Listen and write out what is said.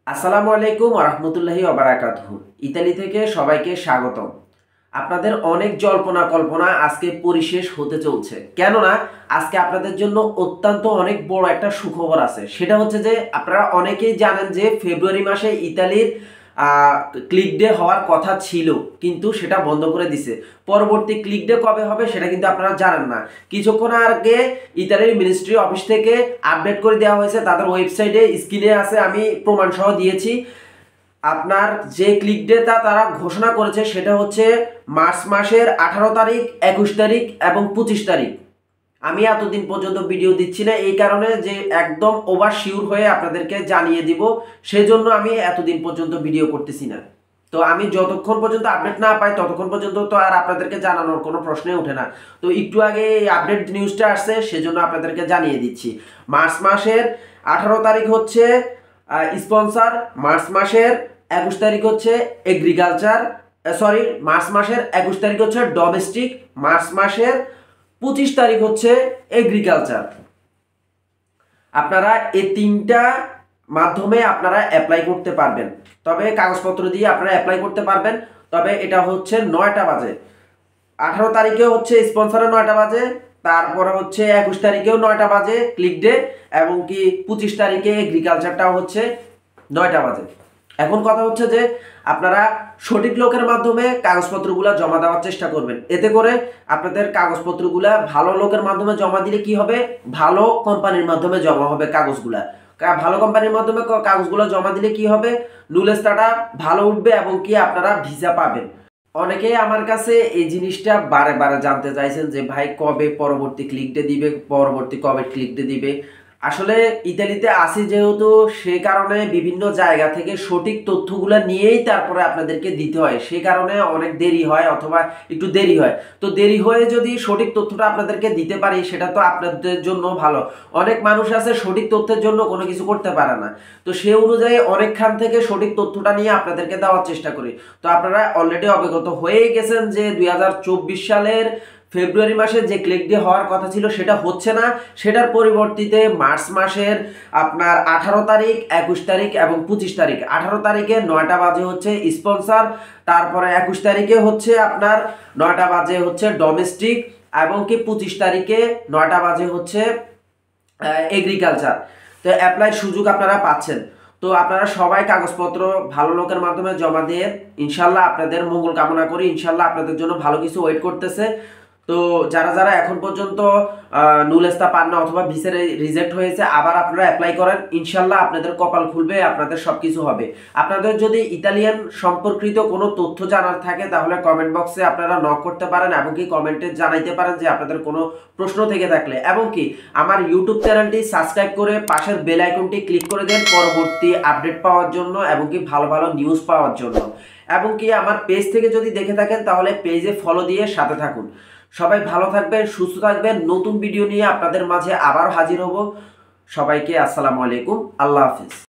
আসসালামু আলাইকুম ওয়া রাহমাতুল্লাহি ওয়া বারাকাতুহু। ইতালি থেকে সবাইকে স্বাগতম। আপনাদের অনেক জল্পনা কল্পনা আজকে পরিশেষ হতে চলছে। কেননা আজকে আপনাদের জন্য অত্যন্ত অনেক বড় একটা সুখবর আছে। সেটা হচ্ছে যে আপনারা অনেকেই জানেন যে ফেব্রুয়ারি মাসে ইতালির ক্লিক ডে হওয়ার কথা ছিল, কিন্তু সেটা বন্ধ করে দিছে। পরবর্তী ক্লিক ডে কবে হবে সেটা কিন্তু আপনারা জানেন না। কিছুক্ষণ আগে ইতালির মিনিস্ট্রি অফিস থেকে আপডেট করে দেওয়া হয়েছে, তাদের ওয়েবসাইটে স্ক্রিনে আছে, আমি প্রমাণ সহ দিয়েছি। আপনার যে ক্লিক ডেটা তারা ঘোষণা করেছে সেটা হচ্ছে মার্চ মাসের 18 তারিখ, 21 তারিখ এবং 25 তারিখ। আমি এতদিন পর্যন্ত ভিডিও দিচ্ছি না এই কারণে যে একদম ওভার শিওর হয়ে আপনাদেরকে জানিয়ে দিব, সেজন্য আমি এতদিন পর্যন্ত ভিডিও করতেছি না। তো আমি যতক্ষণ পর্যন্ত আপডেট না পাই ততক্ষণ পর্যন্ত তো আর আপনাদেরকে জানানোর কোনো প্রশ্নই ওঠে না। তো একটু আগে এই আপডেট নিউজটা আসছে, সেজন্য আপনাদেরকে জানিয়ে দিচ্ছি। মার্চ মাসের 18 তারিখ হচ্ছে স্পন্সর, মার্চ মাসের 21 তারিখ হচ্ছে এগ্রিকালচার, মার্চ মাসের 21 তারিখ হচ্ছে ডোমেস্টিক, মার্চ মাসের 25 তারিখ হচ্ছে এগ্রিকালচার। আপনারা এই তিনটা মাধ্যমে আপনারা অ্যাপ্লাই করতে পারবেন, তবে কাগজপত্র দিয়ে আপনারা অ্যাপ্লাই করতে পারবেন। তবে এটা হচ্ছে 9টা বাজে। 18 তারিখে হচ্ছে স্পন্সরে 9টা বাজে, তারপরে হচ্ছে 21 তারিখেও 9টা বাজে ক্লিক ডে, এবং কি 25 তারিখে এগ্রিকালচারটাও হচ্ছে 9টা বাজে। এখন কথা হচ্ছে যে আপনারা সঠিক লোকের মাধ্যমে কাগজপত্রগুলো জমা দেওয়ার চেষ্টা করবেন। এতে করে আপনাদের কাগজপত্রগুলো ভালো লোকের মাধ্যমে জমা দিলে কি হবে, ভালো কোম্পানির মাধ্যমে জমা হবে কাগজগুলা। ভালো কোম্পানির মাধ্যমে কাগজগুলো জমা দিলে কি হবে, নুলেস্তাটা ভালো উঠবে এবং কি আপনারা ভিসা পাবেন। অনেকেই আমার কাছে এই জিনিসটা বারে বারে জানতে চাইছেন যে ভাই কবে পরবর্তী ক্লিক ডে দিবে, পরবর্তী কবে ক্লিক ডে দিবে। আসলে ইতালিতে আসি যেহেতু, সে কারণে বিভিন্ন জায়গা থেকে সঠিক তথ্যগুলো নিয়েই তারপরে আপনাদেরকে দিতে হয়, সে কারণে অনেক দেরি হয় অথবা একটু দেরি হয়। তো দেরি হয়ে যদি সঠিক তথ্যটা আপনাদেরকে দিতে পারি সেটা তো আপনাদের জন্য ভালো। অনেক মানুষ আছে সঠিক তথ্যের জন্য কোনো কিছু করতে পারে না, তো সে অনুযায়ী অনেকখান থেকে সঠিক তথ্যটা নিয়ে আপনাদেরকে দেওয়ার চেষ্টা করি। তো আপনারা অলরেডি অবগত হয়ে গেছেন যে 2024 সালের ফেব্রুয়ারি মাসে যে ক্লিক ডে হওয়ার কথা ছিল সেটা হচ্ছে না, সেটার পরিবর্তিতে মার্চ মাসের আপনার 18 তারিখ, 21 তারিখ এবং 25 তারিখ। 18 তারিখে 9টা বাজে হচ্ছে স্পন্সর, তারপরে 21 তারিখে হচ্ছে আপনার 9টা বাজে হচ্ছে ডোমেস্টিক, এবং কি 25 তারিখে 9টা বাজে হচ্ছে এগ্রিকালচার। তো অ্যাপ্লাইয়ের সুযোগ আপনারা পাচ্ছেন। তো আপনারা সবাই কাগজপত্র ভালো লোকের মাধ্যমে জমা দিয়ে ইনশাল্লাহ আপনাদের মঙ্গল কামনা করি। ইনশাল্লাহ আপনাদের জন্য ভালো কিছু ওয়েট করতেছে। তো যারা যারা এখন পর্যন্ত নুলেস্তা পান না অথবা ভিসা রিজেক্ট হয়েছে, আবার আপনারা অ্যাপ্লাই করেন, ইনশাল্লাহ আপনাদের কপাল খুলবে, আপনাদের সব কিছু হবে। আপনাদের যদি ইতালিয়ান সম্পর্কিত কোনো তথ্য জানার থাকে তাহলে কমেন্ট বক্সে আপনারা নক করতে পারেন, এবং কি কমেন্টে জানাইতে পারেন যে আপনাদের কোনো প্রশ্ন থেকে থাকলে। এবং কি আমার ইউটিউব চ্যানেলটি সাবস্ক্রাইব করে পাশের বেল আইকনটি ক্লিক করে দেন পরবর্তী আপডেট পাওয়ার জন্য, এবং কি ভালো ভালো নিউজ পাওয়ার জন্য। এবং কি আমার পেজ থেকে যদি দেখে থাকেন তাহলে পেজে ফলো দিয়ে সাথে থাকুন। সবাই ভালো থাকবেন, সুস্থ থাকবেন। নতুন ভিডিও নিয়ে আপনাদের মাঝে আবার হাজির হব। সবাইকে আসসালামু আলাইকুম, আল্লাহ হাফিজ।